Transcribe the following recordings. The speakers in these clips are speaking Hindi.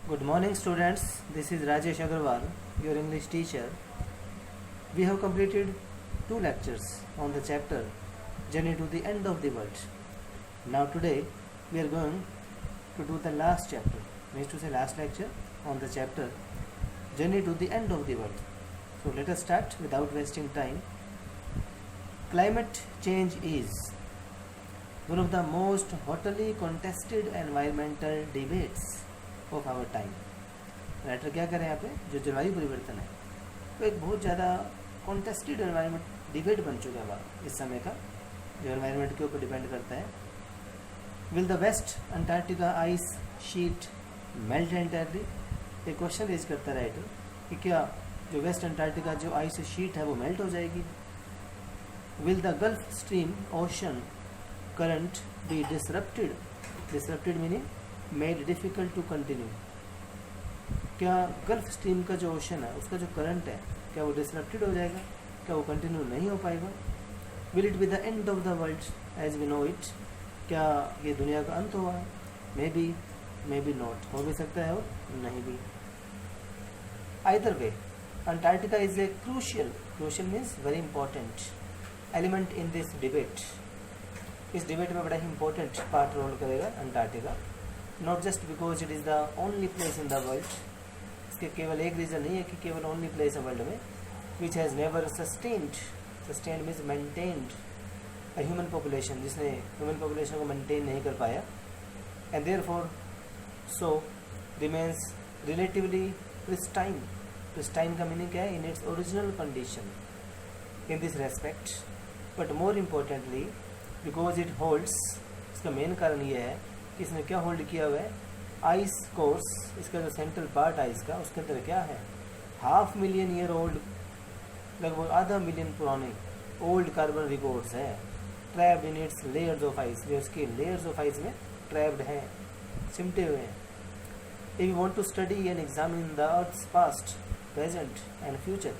Good morning, students. This is Rajesh Agarwal, your English teacher. We have completed 2 lectures on the chapter Journey to the End of the World. Now today we are going to do the last chapter, means to say last lecture on the chapter Journey to the End of the World. So let us start without wasting time. Climate change is one of the most hotly contested environmental debates of our time. Writer क्या करें यहाँ पे, जो जलवायु परिवर्तन है वो एक बहुत ज़्यादा कॉन्टेस्टेड एनवायरनमेंट डिबेट बन चुका है इस समय का, जो एनवायरनमेंट के ऊपर डिपेंड करता है. Will the West Antarctica ice sheet melt entirely. एक क्वेश्चन रेज करता है राइटर कि क्या जो वेस्ट अंटार्कटिका जो आइस शीट है वो मेल्ट हो जाएगी. Will the Gulf Stream ocean current be disrupted. Disrupted meaning made difficult to continue. क्या गल्फ स्ट्रीम का जो ओशन है उसका जो करंट है क्या वो डिसरप्टेड हो जाएगा, क्या वो कंटिन्यू नहीं हो पाएगा. Will it be the end of the world as we know it. क्या ये दुनिया का अंत हुआ. मे बी नॉट, हो भी सकता है और नहीं भी. Either way Antarctica is a crucial means very important element in this debate. इस डिबेट में बड़ा ही इंपॉर्टेंट पार्ट रोल करेगा Antarctica. Not just because it is the only place in the world. इसके केवल एक रीज़न नहीं है कि केवल ओनली प्लेस है वर्ल्ड में which has never sustained means maintained a human population, जिसने ह्यूमन पॉपुलेशन को मेंटेन नहीं कर पाया. And therefore so remains relatively pristine. Pristine का मीनिंग क्या है, in its original condition in this respect. But more importantly because it holds, इसका मेन कारण ये है कि इसने क्या होल्ड किया हुआ है, आइस कोर्स. इसका जो सेंट्रल पार्ट आइस का उसके अंदर क्या है, 500,000 ईयर ओल्ड, लगभग आधा मिलियन पुराने ओल्ड कार्बन रिकॉर्ड्स है trapped in its layers of ice. जो उसके लेयर्स ऑफ आइस में ट्रैप्ड हैं, सिमटे हुए हैं. If you want to study and examine the earth's past present and future,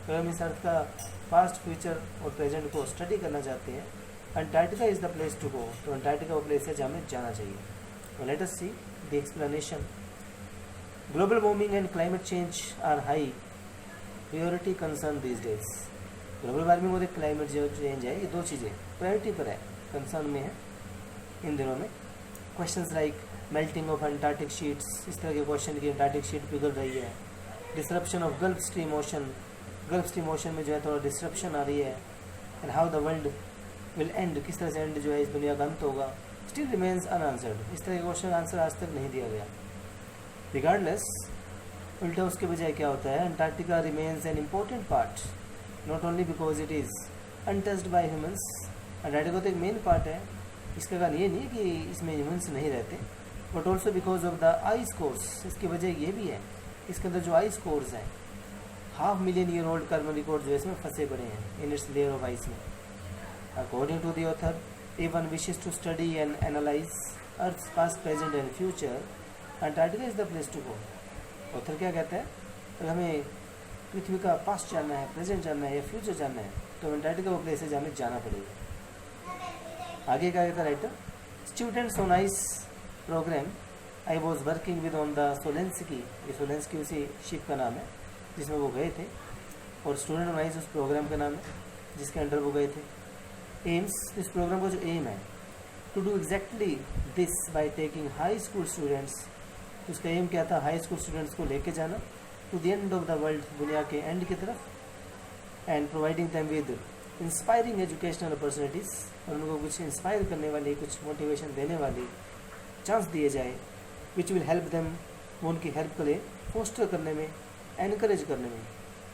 अगर हम इस अर्थ का पास्ट फ्यूचर और प्रेजेंट को स्टडी करना चाहते हैं, Antarctica is the place to go. तो अंटार्कटिका वो प्लेस है जहाँ हमें जाना चाहिए. Let us see the explanation. Global warming and climate change are high priority concern these days. Global warming और क्लाइमेट जो चेंज है, ये दो चीज़ें प्रायोरिटी पर है, कंसर्न में है इन दिनों में. Questions like melting of Antarctic sheets, इस तरह के क्वेश्चन की अंटार्कटिक शीट पिघल रही है. Disruption of gulf Stream ocean, gulf Stream ocean में जो है थोड़ा डिसरप्शन आ रही है. And how the world will and, किस तरह से एंड जो है इस दुनिया का अंत होगा, स्टिल रिमेन्स अनआंसर्ड. इस तरह के क्वेश्चन का आंसर आज तक नहीं दिया गया. रिगार्डलेस, उल्टा उसके बजाय क्या होता है, Antarctica remains an important part not only because it is untouched bye humans. Antarctica तो एक मेन पार्ट है, इसका कारण ये नहीं है कि इसमें ह्यूमंस नहीं रहते, but also because of the ice course. इसकी वजह ये भी है, इसके अंदर जो आइस कोर्स हैं 500,000 ईयर ओल्ड कार्बन रिकॉर्ड जो है इसमें फंसे पड़े हैं in its layer of ice में. According to the author, if one wishes to study and analyze Earth's past, present and future, Antarctica is the place to go. Author क्या कहता है, अगर हमें पृथ्वी का पास्ट जानना है, प्रेजेंट जानना है या फ्यूचर जानना है, तो अंटार्कटिका वो प्लेस है जहाँ हमें जाना पड़ेगा. आगे क्या कहता है writer, students on ice program I was working with on the Solenski. ये सोलेंस्की उसी शिप का नाम है जिसमें वो गए थे, और स्टूडेंट ऑन आइस उस प्रोग्राम का नाम है जिसके अंडर वो गए थे. एम्स, इस प्रोग्राम का जो एम है, to do exactly this by taking high school students. उसका एम क्या था, हाई स्कूल स्टूडेंट्स को लेके जाना to the end of the world, दुनिया के एंड की तरफ. And providing them with inspiring educational opportunities, और उनको कुछ इंस्पायर करने वाली, कुछ मोटिवेशन देने वाली चांस दिए जाए, विच विल हेल्प देम, वो उनकी हेल्प करे, फोस्टर करने में, एनकरेज करने में.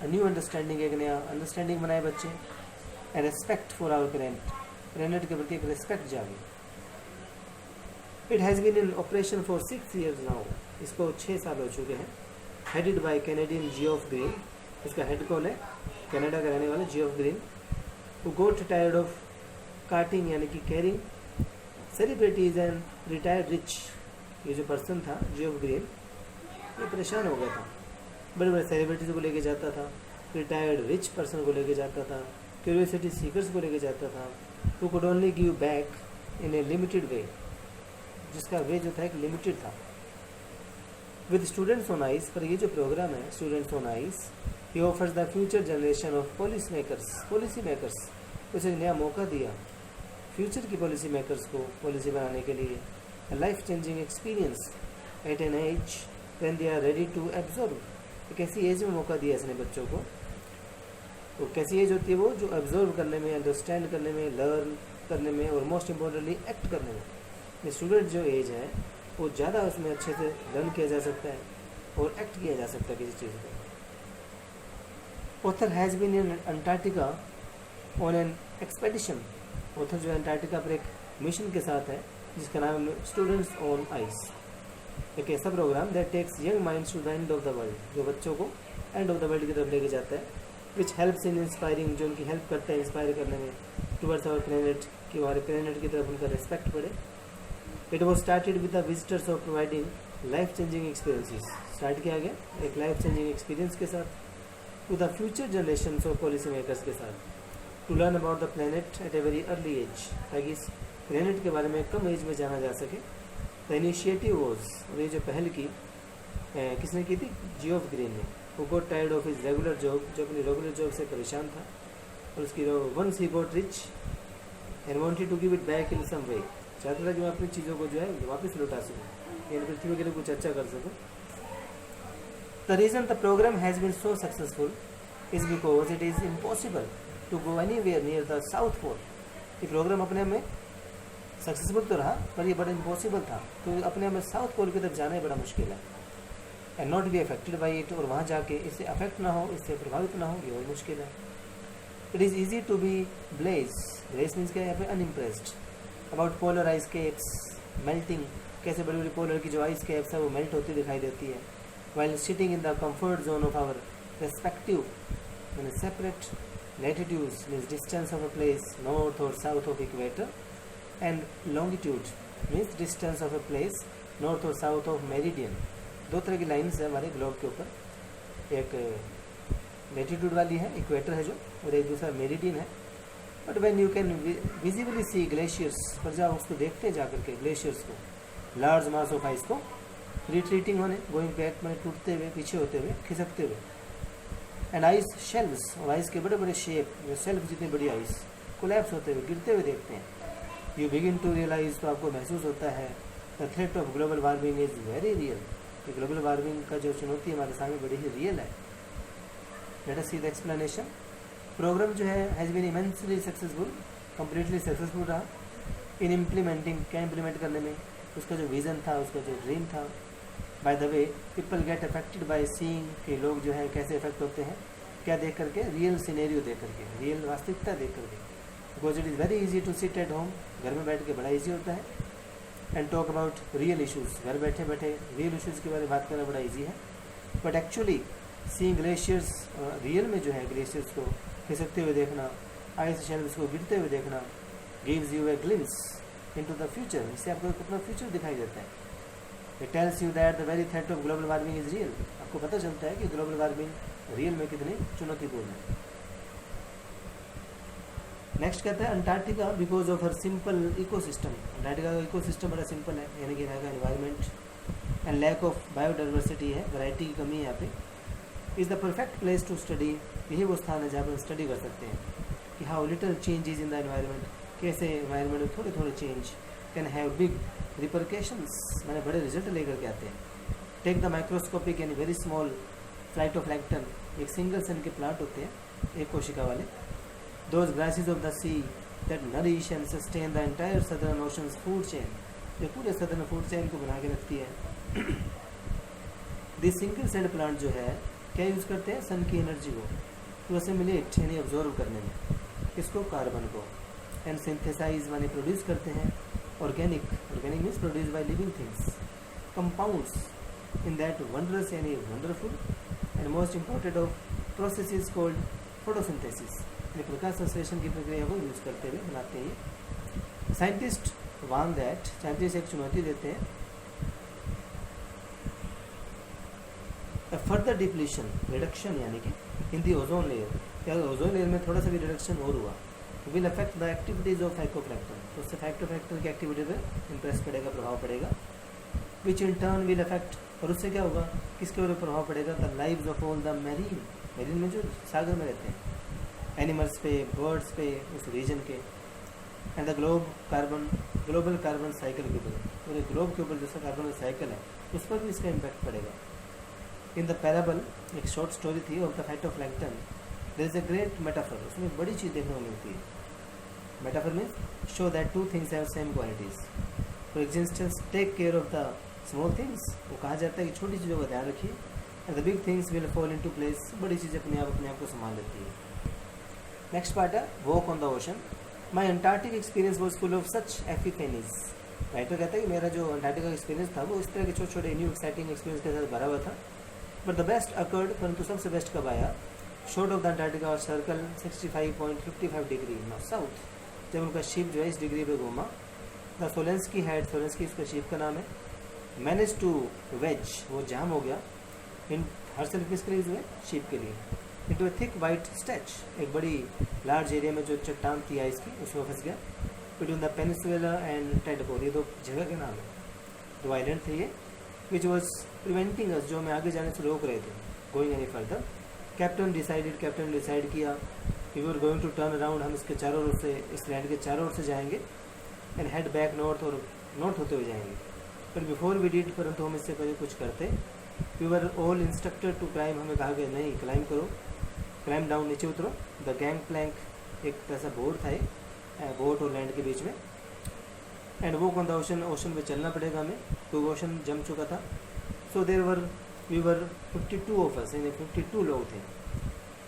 न्यू अंडरस्टैंडिंग, एक नया अंडरस्टैंडिंग बनाए बच्चे. And respect for our planet के प्रति एक रेस्पेक्ट जागे. It has been in operation for 6 years now. इसको 6 साल हो चुके हैं. Headed by Canadian Geoff Green. इसका हेड कौन है, कनाडा का रहने वाला Geoff Green. Who got tired of carting यानी कि carrying celebrities and retired rich. ये जो पर्सन था जियोफ ग्रीन, ये परेशान हो गया था. बड़े बड़े सेलिब्रिटीज़ को लेके जाता था, रिटायर्ड रिच पर्सन को लेके जाता था, क्यूरियोसिटी सीकर्स को लेके जाता था. who could only give back in a limited way, जिसका वे जो था एक लिमिटेड था. विद स्टूडेंट्स ऑन आइस, पर ये जो प्रोग्राम है स्टूडेंट्स ऑन आइस, ये offers the future generation of policy makers, कुछ एक नया मौका दिया फ्यूचर की पॉलिसी मेकर्स को पॉलिसी बनाने के लिए, life changing experience at an age when they are ready to absorb. एक ऐसी एज में मौका दिया इसने बच्चों को, तो कैसी एज होती है वो, जो एब्जॉर्व करने में, अंडरस्टैंड करने में, लर्न करने में और मोस्ट इम्पोर्टेंटली एक्ट करने में। स्टूडेंट जो एज है वो ज़्यादा उसमें अच्छे से लर्न किया जा सकता है और एक्ट किया जा सकता है किसी चीज़ पर। Author has been in Antarctica on an expedition, author जो है अंटार्कटिका पर एक मिशन के साथ है जिसका नाम है स्टूडेंट्स ऑन आइस। एक ऐसा program that takes young minds to the end of the world, जो बच्चों को एंड ऑफ द वर्ल्ड की तरफ लेके जाता है, विच हेल्प्स इन इंस्पायरिंग, जो उनकी हेल्प करता है इंस्पायर करने में, टुवर्ड्स आवर प्लेनेट, कि हमारे प्लेनेट की तरफ उनका रिस्पेक्ट बढ़े। It was started with the visitors of providing life changing experiences, start किया गया एक लाइफ चेंजिंग एक्सपीरियंस के साथ, to the future generation of policy makers के साथ, to learn about the planet at a very early age, ताकि इस प्लेनेट के बारे में कम एज में जाना जा सके। द इनिशिएटिव वॉज, और ये जो पहल की किसने की थी, जियोफ ग्रीन ने, who got tired of his regular job, जो अपनी रेगुलर जॉब से परेशान था, और उसकी once he got rich and wanted to give it back in some way, चाहता था कि मैं अपनी चीज़ों को जो है वापस लौटा सकूँ, इन पृथ्वी के लिए कुछ अच्छा कर सकूँ। The reason the program has been so successful is because it is impossible to go anywhere near the South Pole। ये प्रोग्राम अपने में सक्सेसफुल तो रहा पर ये बड़ा इम्पॉसिबल था, तो अपने में साउथ पोल की तरफ जाना ही बड़ा मुश्किल है, and not be affected by it, और वहाँ जाके इससे अफेक्ट ना हो, इससे प्रभावित ना हो, ये और मुश्किल है। It is easy to be blase means क्या है यहाँ पे, unimpressed about polar ice caps melting, कैसे बड़ी बड़ी पोलर की जो आइस कैप्स है वो मेल्ट होती दिखाई देती है, while sitting in the comfort zone of our respective separate latitudes means distance of a place north और south of equator, and longitude means distance of a place north और साउथ ऑफ मेरिडियन। दो तरह की लाइन्स है हमारे ग्लोब के ऊपर, एक लैटिट्यूड वाली है, इक्वेटर है जो, और एक दूसरा मेरिडियन है। But when you can visibly see glaciers, पर जब उसको देखते हैं जाकर के ग्लेशियर्स को, लार्ज मास ऑफ आइस को रिट्रीटिंग होने, गोइंग बैक में टूटते हुए, पीछे होते हुए, खिसकते हुए, एंड आइस शेल्व्स, और आइस के बड़े बड़े शेप, जो शेल्फ जितनी बड़ी आइस कोलैप्स होते हुए, गिरते हुए देखते हैं, यू बिगिन टू रियलाइज, तो आपको महसूस होता है the threat of global warming is very real, कि ग्लोबल वार्मिंग का जो चुनौती हमारे सामने बड़ी ही रियल है। Let us see the explanation. Program जो है has been immensely successful, completely successful रहा इन इम्प्लीमेंटिंग, क्या इम्प्लीमेंट करने में, उसका जो विज़न था, उसका जो ड्रीम था। By the way people get affected by seeing, कि लोग जो है कैसे अफेक्ट होते हैं, क्या देख करके, रियल सिनेरियो देख करके, रियल वास्तविकता देख करके। Because it is very easy to sit at home, घर में बैठ के बड़ा ईजी होता है, and talk about real issues, घर बैठे बैठे रियल इशूज़ के बारे में बात करना बड़ा ईजी है। But actually seeing glaciers, real में जो है ग्लेशियर्स को खिसकते हुए देखना, आइस शेल्व्स को गिरते हुए देखना, gives U a glimpse into the future, इससे आपको अपना फ्यूचर दिखाई देता है। It tells you that the very threat of global warming is real, आपको पता चलता है कि ग्लोबल वार्मिंग रियल में कितनी चुनौतीपूर्ण है। नेक्स्ट कहता है Antarctica because of her simple ecosystem, Antarctica का इकोसिस्टम बड़ा सिंपल है, यानी कि यहाँ का environment, and lack of biodiversity है, वैरायटी की कमी है यहाँ पे, is the perfect place to study, यही वो स्थान है जहाँ पर स्टडी कर सकते हैं कि how little changes in the environment, कैसे एनवायरनमेंट में थोड़े थोड़े चेंज कैन हैव बिग रिपरकेशंस, मैंने बड़े रिजल्ट लेकर के आते हैं। टेक द माइक्रोस्कोपिक यानी very small flight of plankton, एक सिंगल सेल के प्लांट होते हैं, एक कोशिका वाले, those grasses of the see that nourish and sustain the entire southern oceans food chain, जो पूरे सदर्न फूड चेन को बना के रखती है। दिस सिंगल सेल प्लांट जो है क्या यूज़ करते हैं, सन की एनर्जी को टू असिमिलेट यानी ऑब्जॉर्व करने में, इसको कार्बन को, एंड सिंथेसाइज माने प्रोड्यूस करते हैं organic means produce by living things, compounds in that wondrous यानी wonderful, and most important of process is called photosynthesis, यानी प्रकाश संश्लेषण की प्रक्रिया को यूज़ करते हुए बनाते हैं। साइंटिस्ट वार्न दैट, साइंटिस्ट एक चुनौती देते हैं, फर्दर डिप्लीशन रिडक्शन यानी कि इन दी ओजोन लेयर, या ओजोन लेयर में थोड़ा सा भी रिडक्शन और हुआ तो will affect the activities of phytoplankton, तो उससे फाइकोप्लैंक्टन की एक्टिविटी पर इंप्रेस पड़ेगा, प्रभाव पड़ेगा। विच इन टर्न विल अफेक्ट, और उससे क्या होगा, किसके ऊपर प्रभाव पड़ेगा, the lives of all the marine, marine में जो सागर में रहते हैं, एनिमल्स पे, बर्ड्स पे, उस रीजन के, and the global carbon cycle के ऊपर, पूरे ग्लोब के ऊपर जैसा कार्बन साइकिल है उस पर भी इसका इम्पैक्ट पड़ेगा। इन द पैराबल, एक शॉर्ट स्टोरी थी, of the phytoplankton, there is a great metaphor, उसमें एक बड़ी चीज़ देखने को मिलती है। मेटाफर में show that two things have same qualities, for existence take care of the small things, वो कहा जाता है कि छोटी चीज़ों का ध्यान रखिए, and the big things will fall into place, बड़ी चीज़ अपने आप को संभाल लेती है। नेक्स्ट पार्ट है walk on the ocean. My Antarctic experience was full of such epiphanies. Writer कहता है कि मेरा जो अंटार्कटिका का एक्सपीरियंस था वो इस तरह के छोटे छोटे न्यू एक्साइटिंग एक्सपीरियंस के साथ भरा हुआ था। बट द बेस्ट अकर्ड, परंतु सबसे बेस्ट कब आया, short of the Antarctica circle 65.55 degree north south, जब उनका शिप जो है इस डिग्री पे घूमा। द सोलेंस्की हैड, सोलेंस्की इसका शिप का नाम है, मैनेज टू वेज, वो जाम हो गया, इन हर्सल किसके लिए, जो है शिप के लिए, इनटू ए थिक वाइट स्टैच, एक बड़ी लार्ज एरिया में जो चट्टान थी आइस की, उसमें फंस गया। Between the peninsula and tadpole, ये दो जगह के नाम है, दो आइलैंड थे ये, विच वॉज प्रिवेंटिंग अस, जो हमें आगे जाने से रोक रहे थे, going any further. Captain decide किया कि we are going to turn around, हम इसके चारों ओर से, इस लैंड के चारों ओर से जाएंगे, एंड हेड बैक नॉर्थ, और नॉर्थ होते हुए जाएंगे। बट बिफोर वी डिड, परंतु हम इससे पहले कुछ करते, we were all instructed to climb, हमें कहा गया नहीं क्लाइम करो, क्लाइम डाउन, नीचे उतरो। द गैंग प्लैंक, एक ऐसा बोर्ड था, बोट और लैंड के बीच में, and walk on the ocean, ocean पे चलना पड़ेगा हमें, तो ओशन जम चुका था। So we were 52 of us, यानी 52 लोग थे,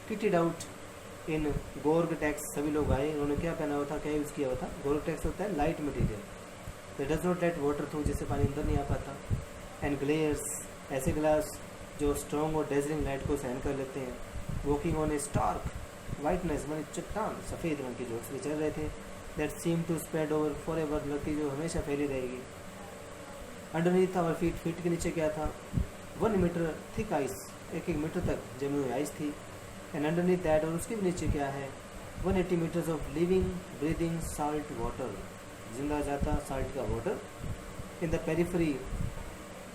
किटेड आउट इन गोर्ग टैक्स, सभी लोग आए, उन्होंने क्या पहना हुआ था, क्या यूज़ किया हुआ था, गोर्ग टैक्स होता है light material, that does not let water through, जिससे पानी अंदर नहीं आ पाता, एंड ग्लेयर्स, ऐसे ग्लास जो स्ट्रॉन्ग और डेजलिंग लाइट को सहन कर लेते हैं। Walking on a stark whiteness, मानी चट्टान, सफ़ेद रंग की, जो उसमें चल रहे थे, that seem to spread over forever, लगती जो हमेशा फैली रहेगी। अंडरनीथ आवर फीट, फीट के नीचे क्या था, 1 मीटर थिक आइस, 1 मीटर तक जमी हुई आइस थी, एंड अंडरनीथ दैट, और उसके भी नीचे क्या है, 180 metres of living breathing salt water, जिंदा जाता साल्ट का water. In the periphery,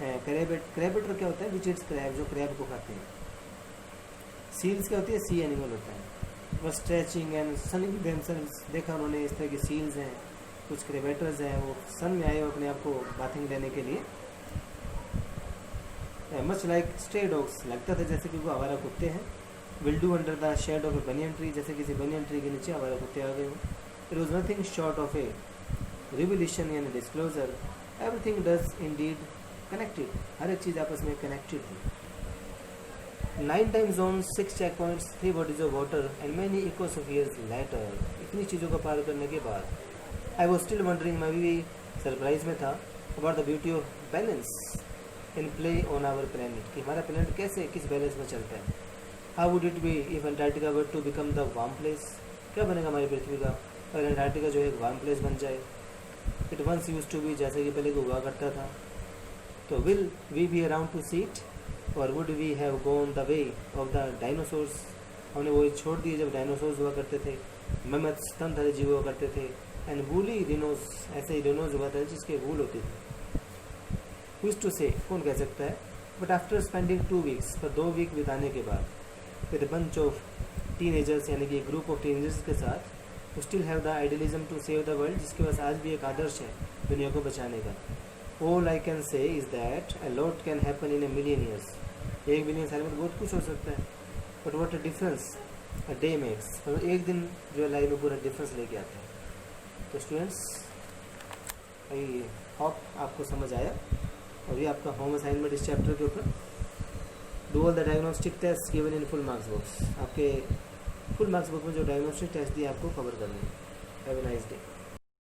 crabeater क्या होता है, विच इट्स क्रैब, जो क्रैब को खाते हैं। सील्स क्या होती है, सी एनिमल होता है। वो स्ट्रेचिंग एंड सनिंग देमसेल्व्स, देखा उन्होंने इस तरह की सील्स हैं, कुछ क्रेवेटर्स हैं, वो सन में आए अपने आप को बाथिंग लेने के लिए। मच लाइक स्ट्रे डॉग्स, लगता था जैसे कि वो आवारा कुत्ते हैं। Will do under the shade of a banyan tree, जैसे किसी बनियन ट्री के नीचे आवारा कुत्ते आ गए हों। It was nothing short of a revelation and disclosure, everything does indeed connected, हर एक चीज़ आपस में कनेक्टेड थी। 9 time zone, 6 check points, 3 bodies of water, and many ecospheres later, इतनी चीज़ों का पार करने के बाद आई वॉज स्टिल वंडरिंग, मैं भी सरप्राइज में था, about the beauty of balance in play on our planet, कि हमारा प्लेनेट कैसे किस बैलेंस में चलता है। How would it be if Antarctica were to become the warm place, क्या बनेगा हमारी पृथ्वी का अगर अंटार्कटिका जो है एक वार्म प्लेस बन जाए। It once use to be, जैसे कि पहले को हुआ करता था। तो will we be around to see it, और would we have gone the way of the dinosaurs, हमने वो छोड़ दिए जब डायनासोर्स हुआ करते थे, मेमथ्स, स्तनधारी जीव हुआ करते थे, एंड वूली रिनोज, ऐसे ही रिनोज हुआ था जिसके वूल होती थी। हुइज टू से, कौन कह सकता है। बट आफ्टर स्पेंडिंग 2 वीक्स, पर 2 वीक बिताने के बाद, विद बंच ऑफ टीनेजर्स, यानी कि ग्रुप ऑफ टीनेजर्स के साथ, who still have the idealism to save the world, जिसके पास आज भी एक आदर्श है दुनिया को बचाने का। All I can say is that a lot can happen in a million years, 1 billion साल में बहुत कुछ हो सकता है। But what a difference a day makes, और एक दिन जो है लाइफ में पूरा डिफरेंस लेके आता है। तो स्टूडेंट्स, आई होप आपको समझ आया, और ये आपका होम असाइनमेंट इस चैप्टर के ऊपर। Do all the diagnostic test given in full marks books, आपके फुल मार्क्स बुक में जो डायग्नोस्टिक टेस्ट दिए आपको कवर करने हैं। Have a nice day.